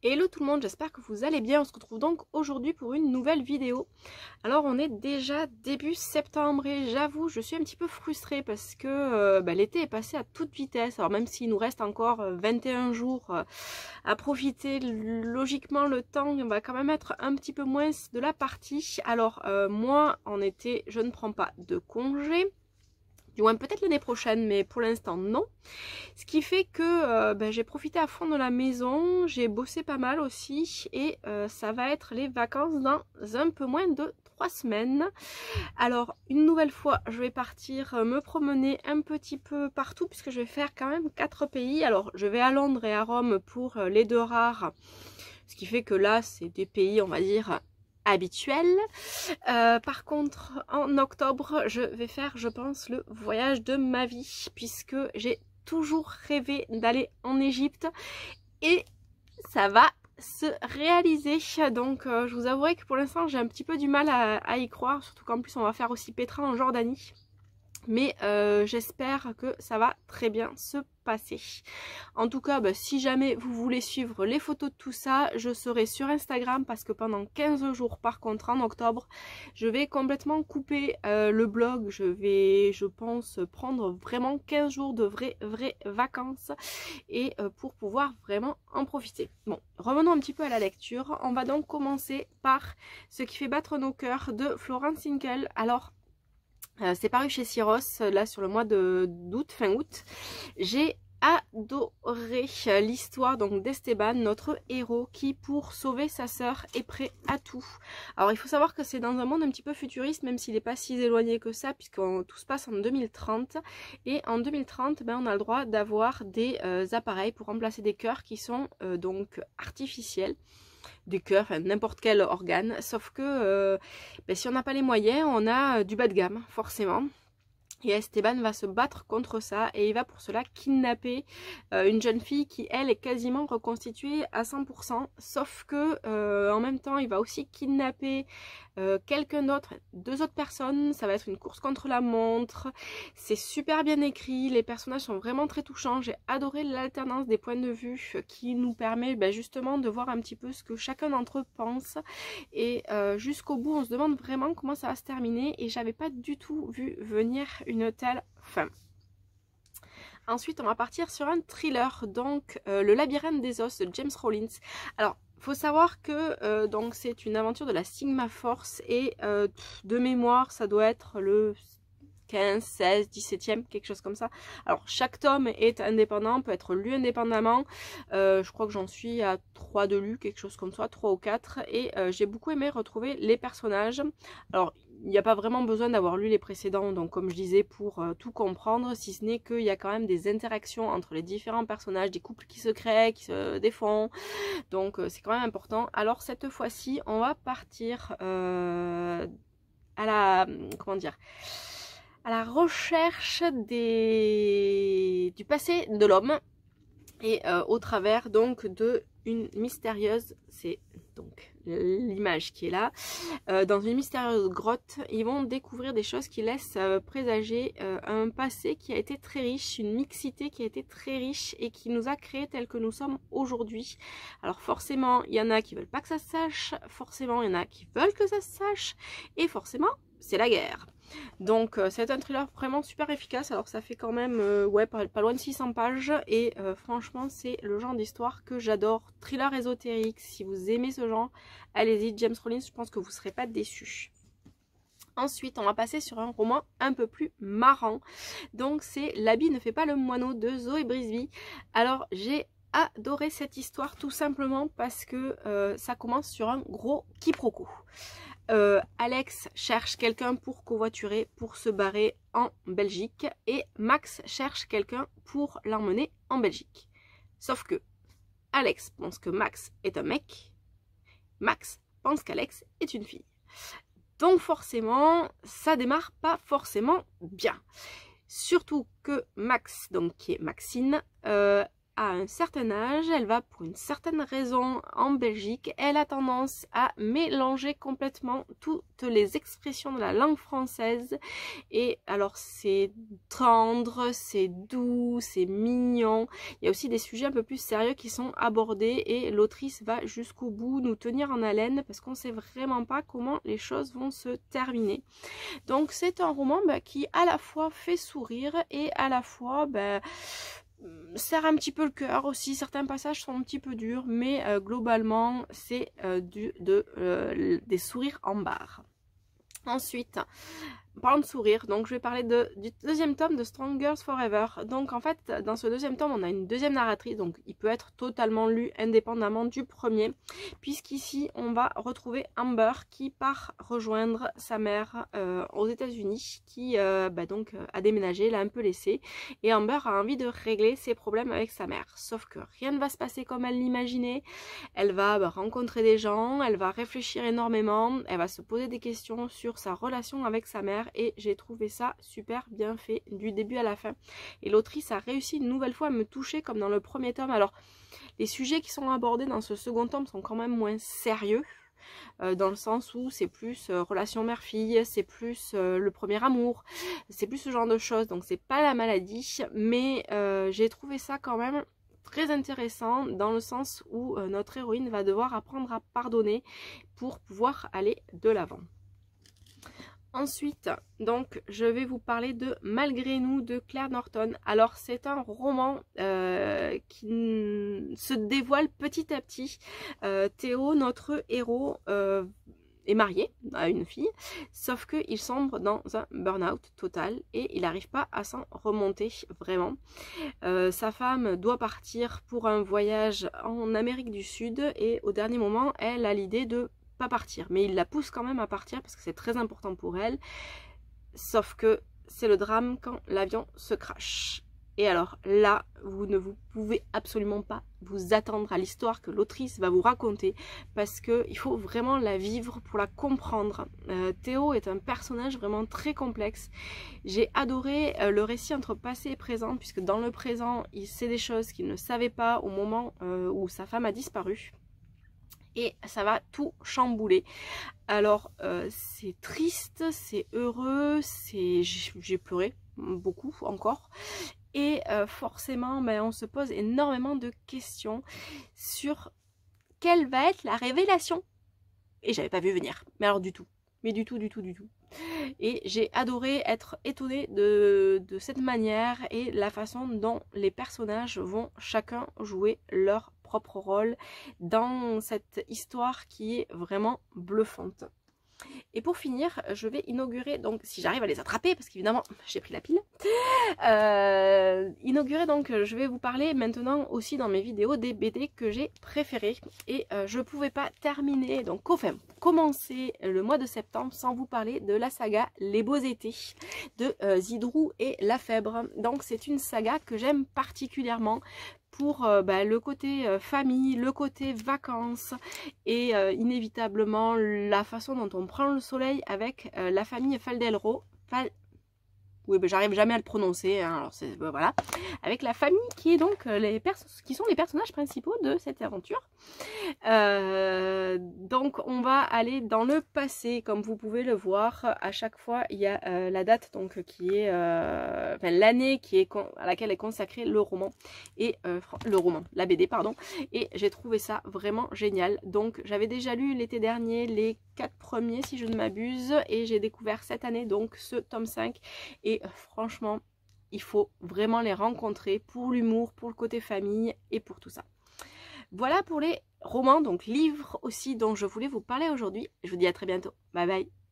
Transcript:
Hello tout le monde, j'espère que vous allez bien. On se retrouve donc aujourd'hui pour une nouvelle vidéo. Alors on est déjà début septembre et j'avoue je suis un petit peu frustrée parce que l'été est passé à toute vitesse. Alors même s'il nous reste encore 21 jours à profiter, logiquement le temps va quand même être un petit peu moins de la partie. Alors moi en été je ne prends pas de congé. Du moins peut-être l'année prochaine, mais pour l'instant non. Ce qui fait que j'ai profité à fond de la maison, j'ai bossé pas mal aussi et ça va être les vacances dans un peu moins de 3 semaines. Alors une nouvelle fois je vais partir me promener un petit peu partout puisque je vais faire quand même 4 pays. Alors je vais à Londres et à Rome pour les 2 rares, ce qui fait que là c'est des pays on va dire habituel. Par contre en octobre je vais faire je pense le voyage de ma vie puisque j'ai toujours rêvé d'aller en Égypte et ça va se réaliser. Donc je vous avouerai que pour l'instant j'ai un petit peu du mal à y croire, surtout qu'en plus on va faire aussi Petra en Jordanie. Mais j'espère que ça va très bien se passer. En tout cas, si jamais vous voulez suivre les photos de tout ça, je serai sur Instagram parce que pendant 15 jours par contre en octobre, je vais complètement couper le blog. Je vais, je pense, prendre vraiment 15 jours de vraies vacances et pour pouvoir vraiment en profiter. Bon, revenons un petit peu à la lecture. On va donc commencer par Ce qui fait battre nos cœurs de Florence Hinkel. Alors, c'est paru chez Syros, là sur le mois d'août, fin août. J'ai adoré l'histoire donc d'Esteban, notre héros qui pour sauver sa sœur est prêt à tout. Alors il faut savoir que c'est dans un monde un petit peu futuriste, même s'il n'est pas si éloigné que ça, puisque tout se passe en 2030. Et en 2030, on a le droit d'avoir des appareils pour remplacer des cœurs qui sont donc artificiels. Des cœurs, enfin, n'importe quel organe, sauf que si on n'a pas les moyens, on a du bas de gamme, forcément. Et Esteban va se battre contre ça et il va pour cela kidnapper une jeune fille qui elle est quasiment reconstituée à 100%, sauf que en même temps il va aussi kidnapper quelqu'un d'autre, 2 autres personnes. Ça va être une course contre la montre. C'est super bien écrit, les personnages sont vraiment très touchants. J'ai adoré l'alternance des points de vue qui nous permet justement de voir un petit peu ce que chacun d'entre eux pense et jusqu'au bout on se demande vraiment comment ça va se terminer et j'avais pas du tout vu venir une telle fin. Ensuite on va partir sur un thriller, donc Le labyrinthe des os de James Rollins. Alors faut savoir que donc c'est une aventure de la Sigma Force et de mémoire ça doit être le 15, 16, 17e, quelque chose comme ça. Alors chaque tome est indépendant, peut être lu indépendamment. Je crois que j'en suis à 3 de lus, quelque chose comme ça, 3 ou 4. Et j'ai beaucoup aimé retrouver les personnages. Alors il n'y a pas vraiment besoin d'avoir lu les précédents, donc comme je disais, pour tout comprendre, si ce n'est qu'il y a quand même des interactions entre les différents personnages, des couples qui se créent, qui se défont, donc c'est quand même important. Alors cette fois-ci, on va partir à la, comment dire, à la recherche du passé de l'homme et au travers donc de une mystérieuse, c'est donc l'image qui est là, dans une mystérieuse grotte, ils vont découvrir des choses qui laissent présager un passé qui a été très riche, une mixité qui a été très riche et qui nous a créés tels que nous sommes aujourd'hui. Alors forcément, il y en a qui veulent pas que ça se sache, forcément il y en a qui veulent que ça se sache, et forcément c'est la guerre. Donc c'est un thriller vraiment super efficace. Alors ça fait quand même pas loin de 600 pages et franchement c'est le genre d'histoire que j'adore. Thriller ésotérique, si vous aimez ce genre, allez-y, James Rollins, je pense que vous ne serez pas déçus. Ensuite, on va passer sur un roman un peu plus marrant. Donc c'est L'habit ne fait pas le moineau de Zoé Brisby. Alors j'ai adoré cette histoire tout simplement parce que ça commence sur un gros quiproquo. Alex cherche quelqu'un pour covoiturer, pour se barrer en Belgique et Max cherche quelqu'un pour l'emmener en Belgique. Sauf que Alex pense que Max est un mec, Max pense qu'Alex est une fille. Donc forcément, ça démarre pas forcément bien. Surtout que Max, donc qui est Maxine, à un certain âge, elle va pour une certaine raison en Belgique, elle a tendance à mélanger complètement toutes les expressions de la langue française. Et alors c'est tendre, c'est doux, c'est mignon. Il y a aussi des sujets un peu plus sérieux qui sont abordés et l'autrice va jusqu'au bout nous tenir en haleine parce qu'on ne sait vraiment pas comment les choses vont se terminer. Donc c'est un roman qui à la fois fait sourire et à la fois serre un petit peu le cœur aussi. Certains passages sont un petit peu durs, mais globalement c'est des sourires en barre. Ensuite, parlant de sourire, donc je vais parler du deuxième tome de Strong Girls Forever. Donc en fait, dans ce deuxième tome, on a une deuxième narratrice, donc il peut être totalement lu indépendamment du premier, puisqu'ici, on va retrouver Amber qui part rejoindre sa mère aux États-Unis, qui a déménagé, l'a un peu laissé, et Amber a envie de régler ses problèmes avec sa mère. Sauf que rien ne va se passer comme elle l'imaginait, elle va rencontrer des gens, elle va réfléchir énormément, elle va se poser des questions sur sa relation avec sa mère, et j'ai trouvé ça super bien fait du début à la fin. Et l'autrice a réussi une nouvelle fois à me toucher comme dans le premier tome. Alors les sujets qui sont abordés dans ce second tome sont quand même moins sérieux, dans le sens où c'est plus relation mère-fille, c'est plus le premier amour, c'est plus ce genre de choses, donc c'est pas la maladie, mais j'ai trouvé ça quand même très intéressant dans le sens où notre héroïne va devoir apprendre à pardonner pour pouvoir aller de l'avant. Ensuite, donc, je vais vous parler de Malgré nous de Claire Norton. Alors, c'est un roman qui se dévoile petit à petit. Théo, notre héros, est marié à une fille, sauf qu'il sombre dans un burn-out total et il n'arrive pas à s'en remonter vraiment. Sa femme doit partir pour un voyage en Amérique du Sud et au dernier moment, elle a l'idée de pas partir, mais il la pousse quand même à partir parce que c'est très important pour elle, sauf que c'est le drame quand l'avion se crache. Et alors là, vous ne pouvez absolument pas vous attendre à l'histoire que l'autrice va vous raconter parce qu'il faut vraiment la vivre pour la comprendre. Théo est un personnage vraiment très complexe. J'ai adoré le récit entre passé et présent puisque dans le présent, il sait des choses qu'il ne savait pas au moment où sa femme a disparu. Et ça va tout chambouler. Alors c'est triste, c'est heureux, j'ai pleuré beaucoup encore. Et forcément on se pose énormément de questions sur quelle va être la révélation. Et j'avais pas vu venir, mais alors du tout. Mais du tout. Et j'ai adoré être étonnée de cette manière et la façon dont les personnages vont chacun jouer leur propre rôle dans cette histoire qui est vraiment bluffante. Et pour finir, je vais inaugurer, donc si j'arrive à les attraper, parce qu'évidemment j'ai pris la pile, je vais vous parler maintenant aussi dans mes vidéos des BD que j'ai préférés. Et je ne pouvais pas terminer, donc enfin commencer le mois de septembre sans vous parler de la saga Les Beaux Étés de Zidrou et Lafèbre. Donc c'est une saga que j'aime particulièrement pour le côté famille, le côté vacances et inévitablement la façon dont on prend le soleil avec la famille Faldelro. Oui, j'arrive jamais à le prononcer, hein, alors voilà. Avec la famille qui est donc qui sont les personnages principaux de cette aventure. Donc on va aller dans le passé, comme vous pouvez le voir. À chaque fois, il y a la date donc qui est l'année à laquelle est consacré le roman et la BD pardon. Et j'ai trouvé ça vraiment génial. Donc j'avais déjà lu l'été dernier les 4 premiers si je ne m'abuse et j'ai découvert cette année donc ce tome 5 et franchement il faut vraiment les rencontrer pour l'humour, pour le côté famille et pour tout ça. Voilà pour les romans, donc livres aussi dont je voulais vous parler aujourd'hui. Je vous dis à très bientôt. Bye bye.